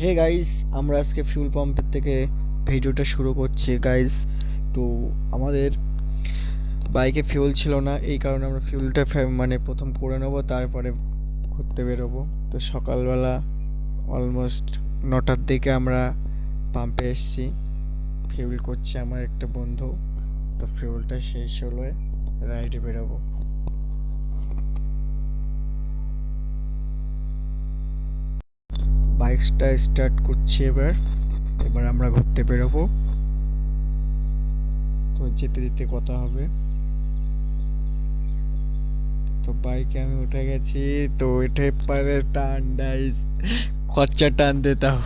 Hey guys, আমরা আজকে fuel পাম্পের থেকে ভিডিওটা শুরু করছি গাইস। তো আমাদের বাইকে ফিউল ছিল না, এই কারণে আমরা ফিউলটা মানে প্রথম করে নেবো, তারপরে ঘুরতে বেরোবো। তো সকালবেলা অলমোস্ট 9টার দিকে আমরা পাম্পে এসেছি, ফিউল করছে আমার একটা বন্ধু। তো ফিউলটা শেষ হলে রাইডে বেরোবো। বাইকটা স্টার্ট করছি এবার। এবার আমরা ঘুরতে বেরোবো। তো যেতে যেতে কথা হবে। তো বাইকে আমি উঠে গেছি। তো উঠে পরে টান ডাইস খরচা টান দিতাম।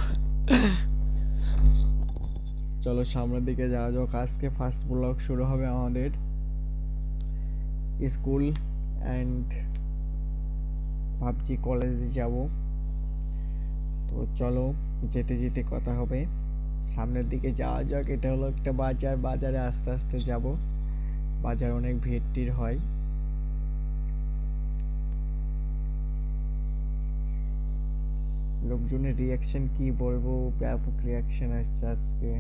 চলো সামনের দিকে যাওয়া যাক। আজকে ফার্স্ট ব্লগ শুরু হবে আমাদের স্কুল অ্যান্ড ভাবছি কলেজে যাব। তো চলো যেতে যেতে কথা হবে। সামনের দিকে যাওয়া যাক। এটা হলো একটা বাজার, বাজারে আস্তে আস্তে যাব। বাজার অনেক ভিড় টিড় হয়। লোকজনের রিয়াকশন কি বলবো, ব্যাপক রিয়াকশন আসছে আজকে।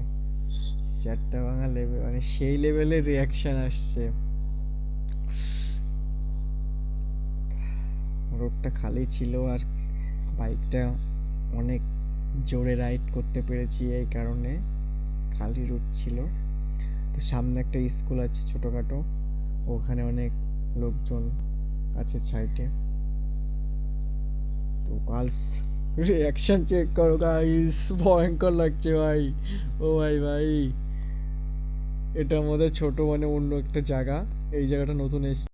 চারটা ভাঙা লেভেল, মানে সেই লেভেলের রিয়াকশন আসছে। রোডটা খালি ছিল আর বাইকটা অনেক জোরে রাইড করতে পেরেছি, এই কারণে খালি রোড ছিল। তো সামনে একটা স্কুল আছে ছোটখাটো, ওখানে অনেক লোকজন আছে সাইডে। তো গার্লস রিয়াকশন চেক করো গাইস, ভয়ঙ্কর লাগছে ভাই। ও ভাই ভাই, এটা আমাদের ছোট মানে অন্য একটা জায়গা, এই জায়গাটা নতুন এসেছে।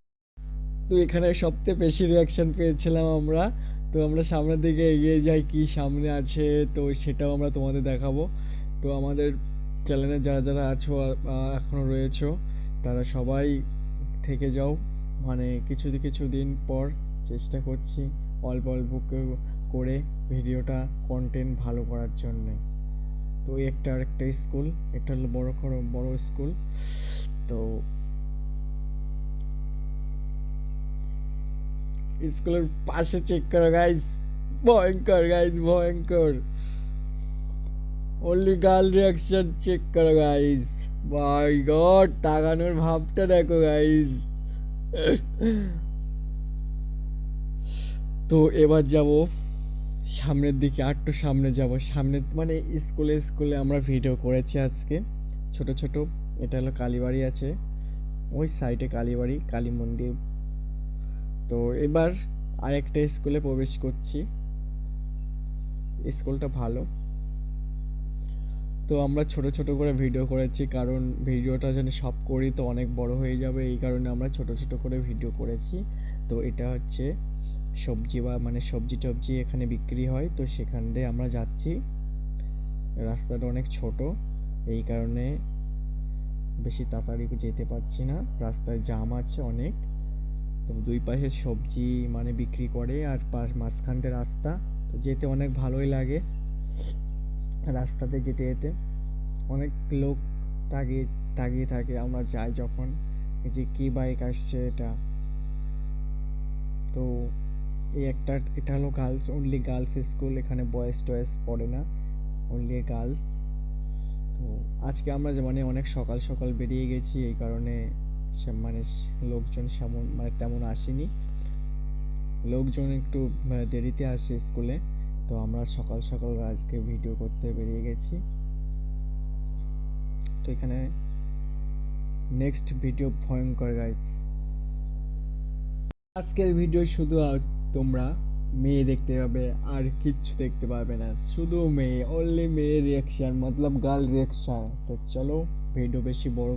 তো এখানে সবচেয়ে বেশি রিয়াকশন পেয়েছিলাম আমরা। তো আমরা সামনের দিকে এগিয়ে যাই, কি সামনে আছে তো সেটাও আমরা তোমাদের দেখাবো। তো আমাদের চ্যানেলে যারা যারা আছো এখনো রয়েছো, তারা সবাই থেকে যাও। মানে কিছুদিন পর চেষ্টা করছি অল্প অল্প করে ভিডিওটা কন্টেন্ট ভালো করার জন্য। তো এই একটা আরেকটা স্কুল, একটা হলো বড় স্কুল। তো স্কুলের পাশে চেক করো গাইস, ভয়ঙ্কর গাইস, ভয়ঙ্কর। অনলি গার্ল রিয়াকশন চেক করো গাইস। মাই গড, তাকানোর ভাবটা দেখো গাইস। তো এবার যাব সামনের দিকে, আরেকটু সামনে যাব। সামনে মানে স্কুলে স্কুলে আমরা ভিডিও করেছি আজকে, ছোট ছোট। এটা হলো কালীবাড়ি আছে, ওই সাইডে কালীবাড়ি, কালী মন্দির। তো এবার আরেকটা স্কুলে প্রবেশ করছি। স্কুলটা ভালো। তো আমরা ছোট ছোট করে ভিডিও করেছি, কারণ ভিডিওটা যদি সব করি তো অনেক বড় হয়ে যাবে, এই কারণে আমরা ছোট ছোট করে ভিডিও করেছি। তো এটা হচ্ছে সবজি, বা মানে সবজি টবজি এখানে বিক্রি হয়, তো সেখান দিয়ে আমরা যাচ্ছি। রাস্তাটা অনেক ছোট, এই কারণে বেশি তাড়াতাড়ি যেতে পারছি না, রাস্তায় জ্যাম আছে অনেক। তো দুই পাশে সবজি মানে বিক্রি করে, আর মাঝখান দিয়ে রাস্তা। তো যেতে অনেক ভালোই লাগে, রাস্তাতে যেতে যেতে অনেক লোক তাকিয়ে তাকিয়ে থাকে আমরা যাই যখন, এই যে কি বাইক আসছে এটা। তো এই একটা, এটা হলো গার্লস, অনলি গার্লস স্কুল, এখানে বয়েজ টয়েজ পড়ে না, অনলি গার্লস। তো আজকে আমরা যে মানে অনেক সকাল সকাল বেরিয়ে গেছি, এই কারণে মানে লোকজন সেমন মানে তেমন আসেনি। লোকজন একটু দেরিতে আসে স্কুলে। তো আমরা সকাল সকাল আজকে ভিডিও করতে বেরিয়ে গেছি। তো এখানে নেক্সট ভিডিও ভয়ঙ্কর গাইস। আজকের ভিডিও শুধু তোমরা মেয়ে দেখতে পাবে, আর কিচ্ছু দেখতে পাবে না, শুধু মেয়ে, অনলি মেয়ে রিয়াকশন, মতলব গার্ল রিয়াকশন। তো চলো ভিডিও বেশি বড়